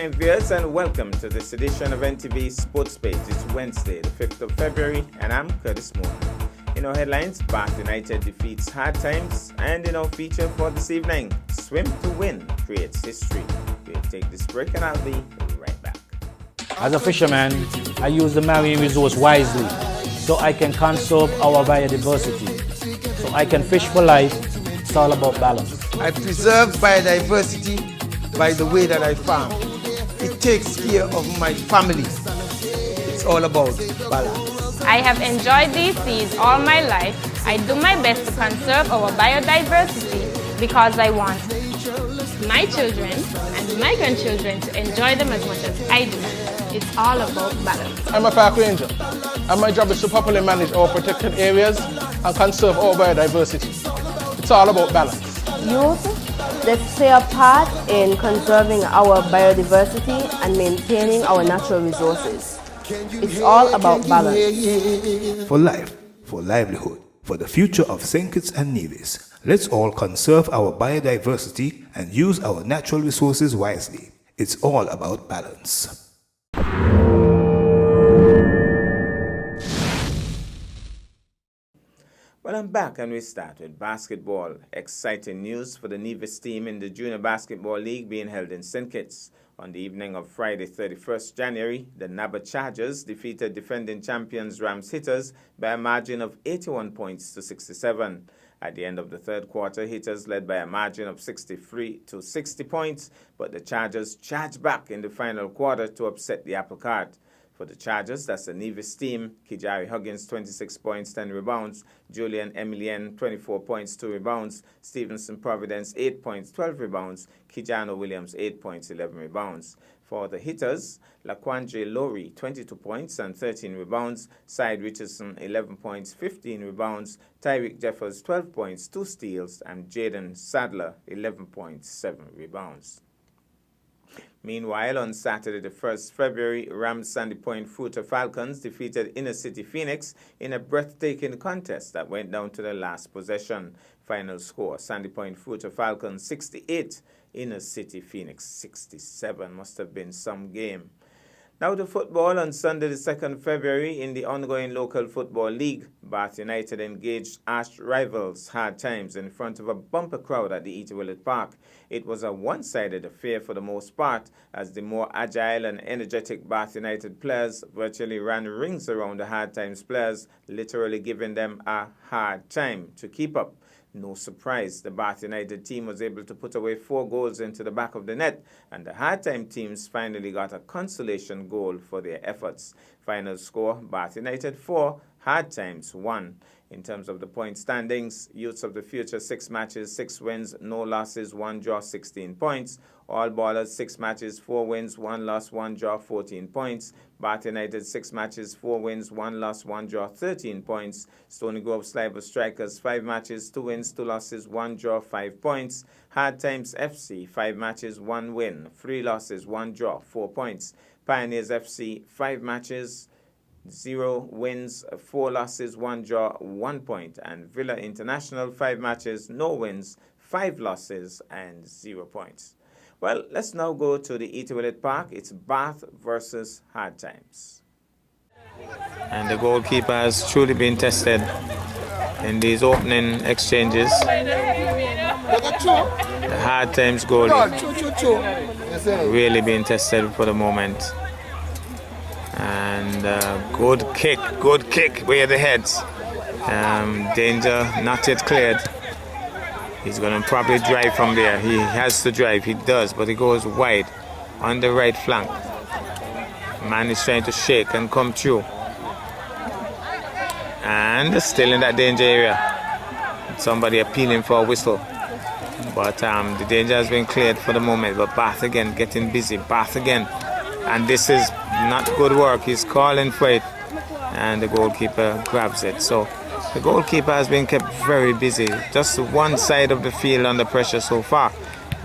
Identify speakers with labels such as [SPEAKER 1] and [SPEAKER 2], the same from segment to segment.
[SPEAKER 1] evening, viewers, and welcome to this edition of NTV Sports Page. It's Wednesday, the 5th of February, and I'm Curtis Moore. In our headlines, Bath United defeats Hard Times, and in our feature for this evening, Swim to Win creates history. We'll take this break, and I'll be right back.
[SPEAKER 2] As a fisherman, I use the marine resource wisely so I can conserve our biodiversity, so I can fish for life. It's all about balance.
[SPEAKER 3] I preserve biodiversity by the way that I farm. It takes care of my family. It's all about balance.
[SPEAKER 4] I have enjoyed these seas all my life. I do my best to conserve our biodiversity because I want my children and my grandchildren to enjoy them as much as I do. It's all about balance.
[SPEAKER 5] I'm a park ranger, and my job is to properly manage our protected areas and conserve our biodiversity. It's all about balance.
[SPEAKER 6] Youth, let's play a part in conserving our biodiversity and maintaining our natural resources. It's all about balance.
[SPEAKER 7] For life, for livelihood, for the future of St. Kitts and Nevis, let's all conserve our biodiversity and use our natural resources wisely. It's all about balance.
[SPEAKER 1] Well, I'm back, and we start with basketball. Exciting news for the Nevis team in the Junior Basketball League being held in St. Kitts. On the evening of Friday, 31st January, the NABA Chargers defeated defending champions Rams Hitters by a margin of 81 points to 67. At the end of the third quarter, Hitters led by a margin of 63 to 60 points, but the Chargers charged back in the final quarter to upset the apple cart. For the Chargers, that's the Nevis team, Kijari Huggins, 26 points, 10 rebounds, Julian Emilien, 24 points, 2 rebounds, Stevenson Providence, 8 points, 12 rebounds, Kijano Williams, 8 points, 11 rebounds. For the Hitters, Laquandre Lowry, 22 points and 13 rebounds, Syed Richardson, 11 points, 15 rebounds, Tyreek Jeffers, 12 points, 2 steals, and Jaden Sadler, 11 points, 7 rebounds. Meanwhile, on Saturday, the 1st February, Rams Sandy Point Fruta Falcons defeated Inner City Phoenix in a breathtaking contest that went down to the last possession. Final score, Sandy Point Fruta Falcons 68, Inner City Phoenix 67. Must have been some game. Now to football. On Sunday, the 2nd February, in the ongoing local football league, Bath United engaged arch rivals Hard Times in front of a bumper crowd at the Eater Willett Park. It was a one-sided affair for the most part, as the more agile and energetic Bath United players virtually ran rings around the Hard Times players, literally giving them a hard time to keep up. No surprise, the Bath United team was able to put away 4 goals into the back of the net, and the Hard Time teams finally got a consolation goal for their efforts. Final score, Bath United 4, Hard Times 1. In terms of the point standings, Youths of the Future 6 matches, 6 wins, no losses, 1 draw, 16 points. All Ballers 6 matches, 4 wins, 1 loss, 1 draw, 14 points. Bath United 6 matches, 4 wins, 1 loss, 1 draw, 13 points. Stony Grove Sliver Strikers 5 matches, 2 wins, 2 losses, 1 draw, 5 points. Hard Times FC 5 matches, 1 win, 3 losses, 1 draw, 4 points. Pioneers FC 5 matches, 0 wins, 4 losses, 1 draw, 1 point. And Villa International 5 matches, no wins, 5 losses, and 0 points. Well, let's now go to the Eater Willett Park. It's Bath versus Hard Times. And the goalkeeper has truly been tested in these opening exchanges. The Hard Times goalie really being tested for the moment. And good kick where the heads. Danger not yet cleared. He's going to probably drive from there. He has to drive. He does, but he goes wide on the right flank. Man is trying to shake and come through. And still in that danger area. Somebody appealing for a whistle. But the danger has been cleared for the moment. But Bath again getting busy. Bath again. And this is not good work. He's calling for it. And the goalkeeper grabs it. So the goalkeeper has been kept very busy. Just one side of the field under pressure so far.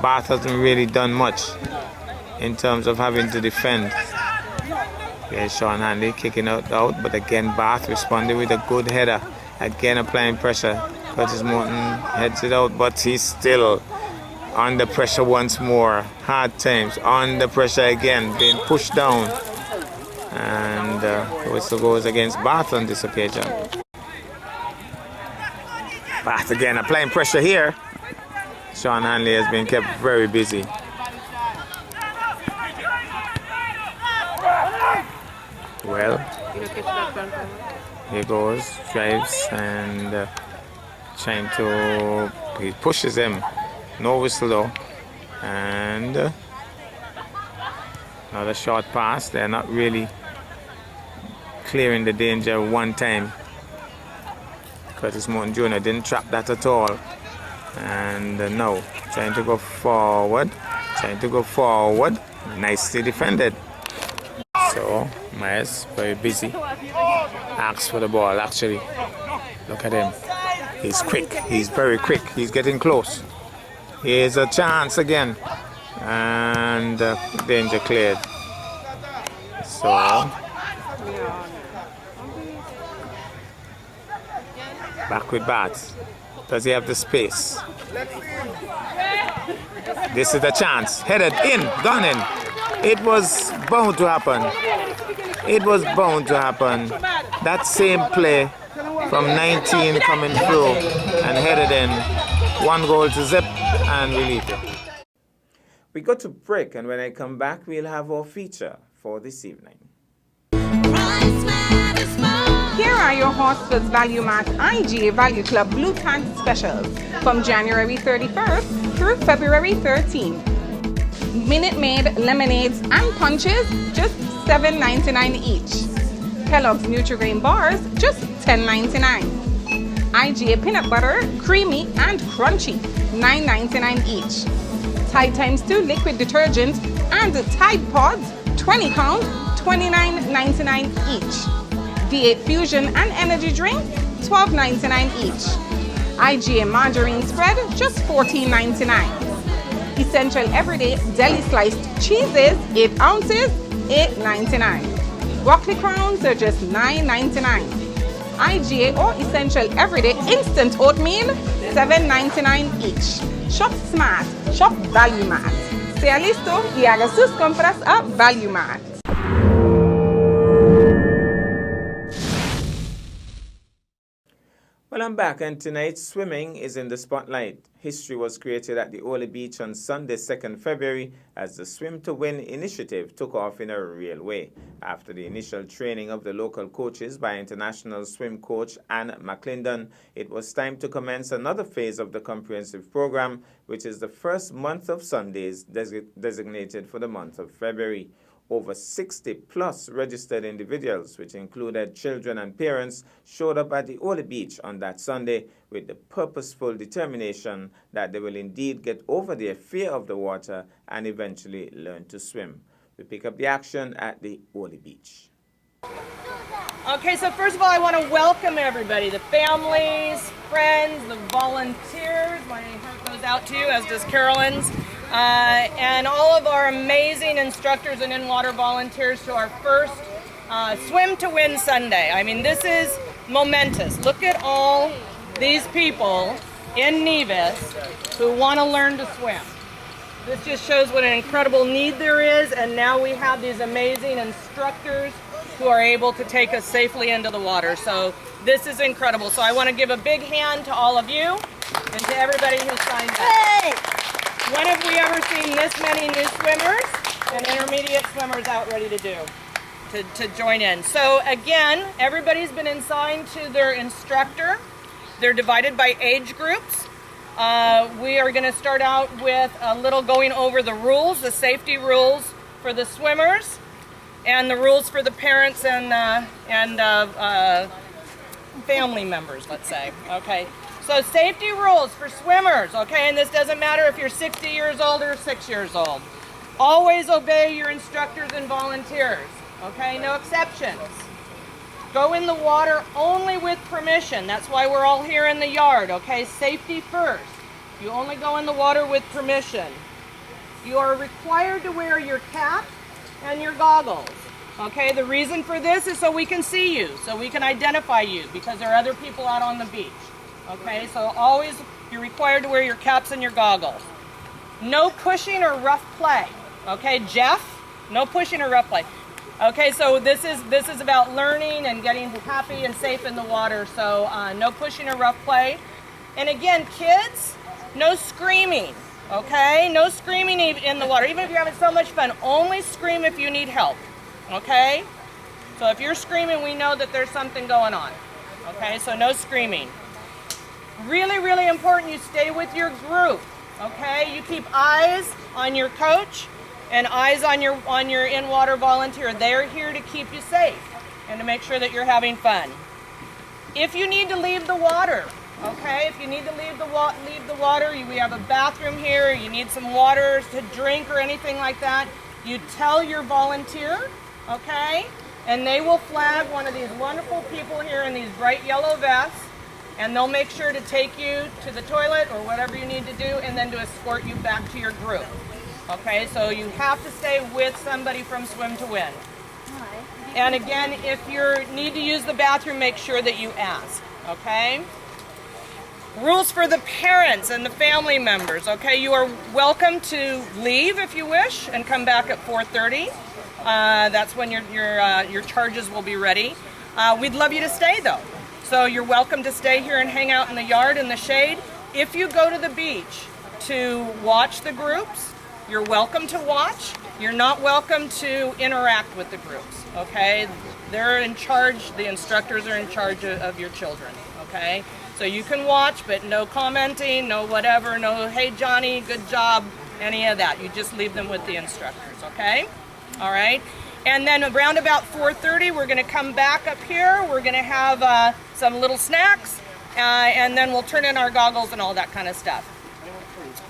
[SPEAKER 1] Bath hasn't really done much in terms of having to defend. There's Sean Hanley kicking out, but again Bath responded with a good header. Again applying pressure. Curtis Morton heads it out, but he's still Under pressure once more. Hard times. Under pressure again. Being pushed down. And the whistle goes against Bath on this occasion. Bath again applying pressure here. Sean Hanley has been kept very busy. Well, here goes, drives and trying to, he pushes him. No whistle though. And another short pass. They're not really clearing the danger one time. Curtis Morton Jr. didn't trap that at all. And now trying to go forward. Nicely defended. So Myers very busy. Asks for the ball actually. Look at him. He's quick. He's very quick. He's getting close. Here's a chance again. And danger cleared. So back with Bats. Does he have the space? This is the chance. Headed in, gone in. It was bound to happen. That same play from 19 coming through and headed in. 1 goal to zip and relieve it. We go to break, and when I come back, we'll have our feature for this evening.
[SPEAKER 8] Here are your Horsfield's Value Mart IGA Value Club Blue Tag specials from January 31st through February 13th. Minute Maid lemonades and punches, just $7.99 each. Kellogg's Nutri-Grain bars, just $10.99. IGA peanut butter, creamy and crunchy, $9.99 each. Tide x2 liquid detergent and Tide Pods, 20 count, $29.99 each. V8 Fusion and energy drink, $12.99 each. IGA margarine spread, just $14.99. Essential Everyday Deli Sliced Cheeses, 8 ounces, $8.99. Broccoli crowns are just $9.99. IGA or Essential Everyday Instant Oatmeal, $7.99 each. Shop smart, shop Value Mart. Sea listo y haga sus compras a Value Mart.
[SPEAKER 1] Well, I'm back, and tonight swimming is in the spotlight. History was created at the Ole Beach on Sunday, 2nd February, as the Swim to Win initiative took off in a real way. After the initial training of the local coaches by international swim coach Anne McClendon, it was time to commence another phase of the comprehensive program, which is the first month of Sundays designated for the month of February. Over 60-plus registered individuals, which included children and parents, showed up at the Ole Beach on that Sunday with the purposeful determination that they will indeed get over their fear of the water and eventually learn to swim. We pick up the action at the Ole Beach.
[SPEAKER 9] Okay, so first of all, I want to welcome everybody, the families, friends, the volunteers. My heart goes out to you, as does Carolyn's. And all of our amazing instructors and in-water volunteers to our first Swim to Win Sunday. I mean, this is momentous. Look at all these people in Nevis who want to learn to swim. This just shows what an incredible need there is, and now we have these amazing instructors who are able to take us safely into the water. So this is incredible. So I want to give a big hand to all of you and to everybody who signed up. Hey! When have we ever seen this many new swimmers and intermediate swimmers out ready to join in? So again, everybody's been assigned to their instructor. They're divided by age groups. We are going to start out with a little going over the rules, the safety rules for the swimmers, and the rules for the parents and family members, let's say. Okay. So safety rules for swimmers, okay, and this doesn't matter if you're 60 years old or 6 years old. Always obey your instructors and volunteers, okay, no exceptions. Go in the water only with permission. That's why we're all here in the yard, okay, safety first. You only go in the water with permission. You are required to wear your cap and your goggles, okay. The reason for this is so we can see you, so we can identify you, because there are other people out on the beach. Okay, so always you're required to wear your caps and your goggles. no pushing or rough play. Okay, Jeff, no pushing or rough play. Okay, so this is about learning and getting happy and safe in the water. So no pushing or rough play. And again, kids, no screaming. Okay, no screaming in the water. Even if you're having so much fun, only scream if you need help. Okay, so if you're screaming, we know that there's something going on. Okay, so no screaming. Really, really important. You stay with your group. Okay, you keep eyes on your coach and eyes on your in-water volunteer. They're here to keep you safe and to make sure that you're having fun. If you need to leave the water, okay, if you need to leave the water, we have a bathroom here, you need some water to drink or anything like that, you tell your volunteer, okay, and they will flag one of these wonderful people here in these bright yellow vests, and they'll make sure to take you to the toilet or whatever you need to do and then to escort you back to your group. Okay, so you have to stay with somebody from Swim to Win. And again, if you need to use the bathroom, make sure that you ask, okay? Rules for the parents and the family members, okay? You are welcome to leave if you wish and come back at 4:30. That's when your charges will be ready. We'd love you to stay though. So you're welcome to stay here and hang out in the yard in the shade. If you go to the beach to watch the groups, you're welcome to watch. You're not welcome to interact with the groups, okay? They're in charge, the instructors are in charge of your children, okay? So you can watch, but no commenting, no whatever, no, hey Johnny, good job, any of that. You just leave them with the instructors, okay? All right? And then around about 4:30, we're gonna come back up here. We're gonna have some little snacks, and then we'll turn in our goggles and all that kind of stuff.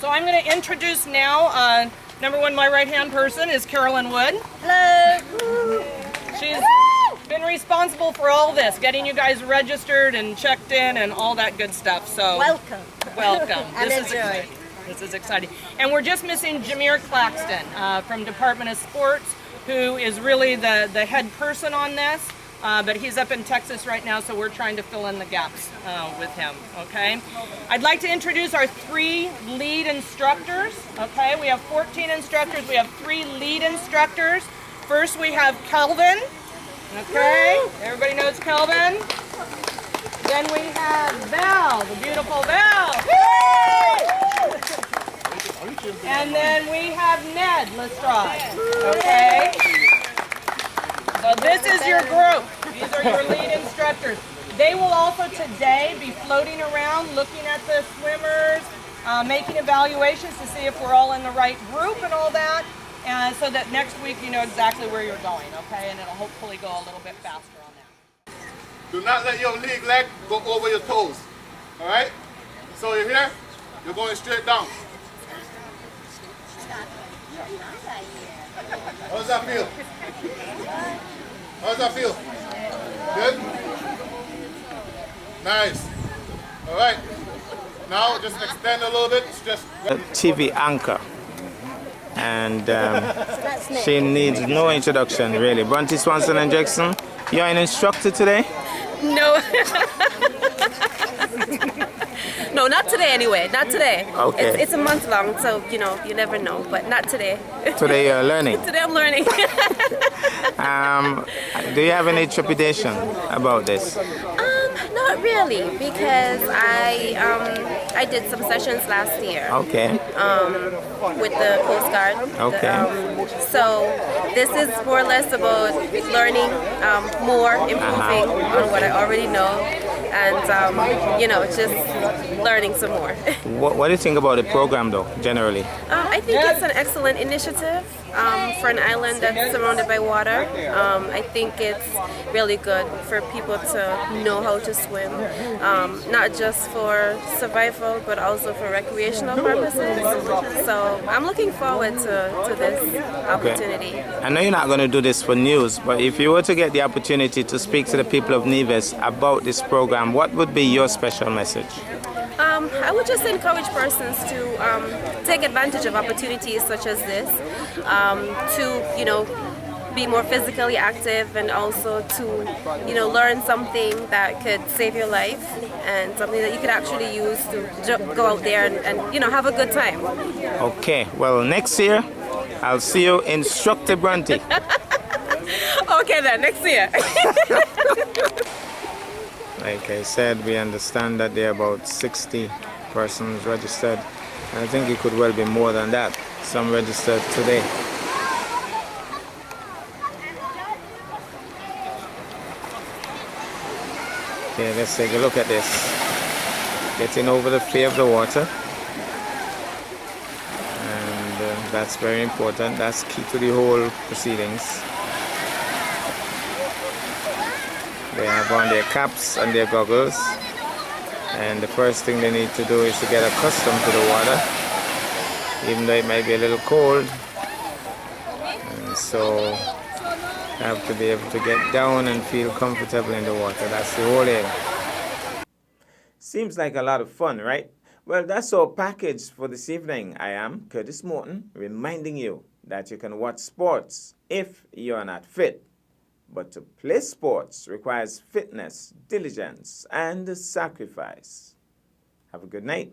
[SPEAKER 9] So I'm going to introduce now, number one, my right-hand person is Carolyn Wood. Hello. She's been responsible for all this, getting you guys registered and checked in and all that good stuff. So
[SPEAKER 10] welcome.
[SPEAKER 9] Welcome.
[SPEAKER 10] And enjoy.
[SPEAKER 9] This is exciting. And we're just missing Jameer Claxton from Department of Sports, who is really the head person on this. But he's up in Texas right now, so we're trying to fill in the gaps with him, okay? I'd like to introduce our 3 lead instructors, okay? We have 14 instructors. We have 3 lead instructors. First, we have Kelvin, okay? Everybody knows Kelvin. Then we have Val, the beautiful Val. And then we have Ned Lestrade, okay? So this is your group. These are your lead instructors. They will also today be floating around, looking at the swimmers, making evaluations to see if we're all in the right group and all that, and so that next week you know exactly where you're going, okay? And it'll hopefully go a little bit faster on that.
[SPEAKER 11] Do not let your lead leg go over your toes, all right? So you're here, you're going straight down. How does that feel? How does that feel? Good? Nice. All right. Now just extend a little bit. Just
[SPEAKER 1] a TV anchor. And she needs no introduction, really. Bronte Swanson and Jackson, you're an instructor today?
[SPEAKER 10] No. No, not today anyway. Not today.
[SPEAKER 1] Okay.
[SPEAKER 10] It's a month long, so you know, you never know. But not today.
[SPEAKER 1] Today you're learning?
[SPEAKER 10] Today I'm learning.
[SPEAKER 1] Do you have any trepidation about this?
[SPEAKER 10] Not really, because I did some sessions last year.
[SPEAKER 1] Okay.
[SPEAKER 10] With the Coast Guard.
[SPEAKER 1] Okay.
[SPEAKER 10] So this is more or less about learning more, improving on what I already know, and you know, just learning some more.
[SPEAKER 1] What do you think about the program, though, generally?
[SPEAKER 10] I think it's an excellent initiative for an island that's surrounded by water. I think it's really good for people to know how to swim, not just for survival, but also for recreational purposes. So I'm looking forward to this opportunity.
[SPEAKER 1] Okay. I know you're not going to do this for news, but if you were to get the opportunity to speak to the people of Nevis about this program, what would be your special message?
[SPEAKER 10] I would just encourage persons to take advantage of opportunities such as this, to, you know, be more physically active and also to, you know, learn something that could save your life and something that you could actually use to go out there and you know, have a good time.
[SPEAKER 1] Okay, well, next year, I'll see you Instructor Bronte.
[SPEAKER 10] Okay then, next year.
[SPEAKER 1] Like I said, we understand that there are about 60 persons registered. I think it could well be more than that. Some registered today. Okay, let's take a look at this. Getting over the fear of the water. And that's very important. That's key to the whole proceedings. They have on their caps and their goggles, and the first thing they need to do is to get accustomed to the water, even though it might be a little cold, and so have to be able to get down and feel comfortable in the water. That's the whole aim. Seems like a lot of fun, right? Well, that's our package for this evening. I am Curtis Morton, reminding you that you can watch sports if you're not fit. But to play sports requires fitness, diligence, and sacrifice. Have a good night.